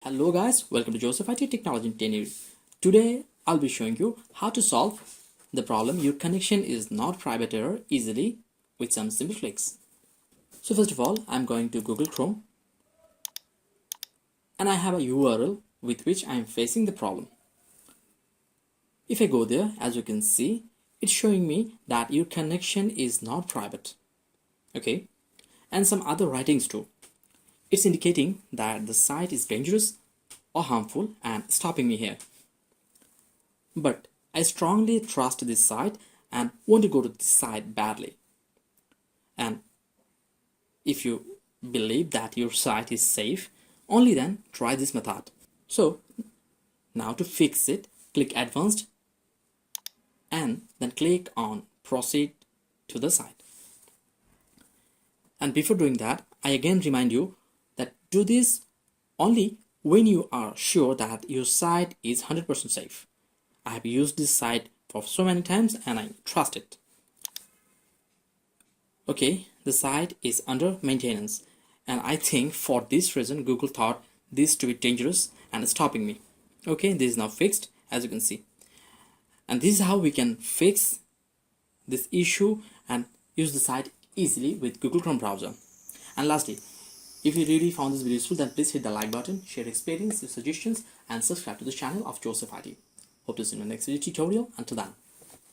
Hello guys, welcome to Joseph IT Technology in 10 years. Today I'll be showing you how to solve the problem your connection is not private error easily with some simple clicks. So first of all, I'm going to Google Chrome and I have a URL with which I'm facing the problem. If I go there, as you can see, it's showing me that your connection is not private. Okay, and some other writings too. It's indicating that the site is dangerous or harmful and stopping me here. But I strongly trust this site and want to go to this site badly. And if you believe that your site is safe, only then try this method. So now to fix it, click Advanced and then click on Proceed to the site. And before doing that, I again remind you that do this only when you are sure that your site is 100% safe. I have used this site for so many times and I trust it. Okay, the site is under maintenance and I think for this reason Google thought this to be dangerous and stopping me. Okay, this is now fixed, as you can see. And this is how we can fix this issue and use the site easily with Google Chrome browser. And lastly, if you really found this video useful, then please hit the like button, share your experience, your suggestions, and subscribe to the channel of Joseph IT. Hope to see you in the next video tutorial. Until then,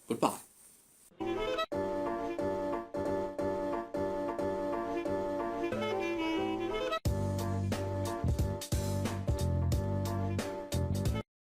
goodbye.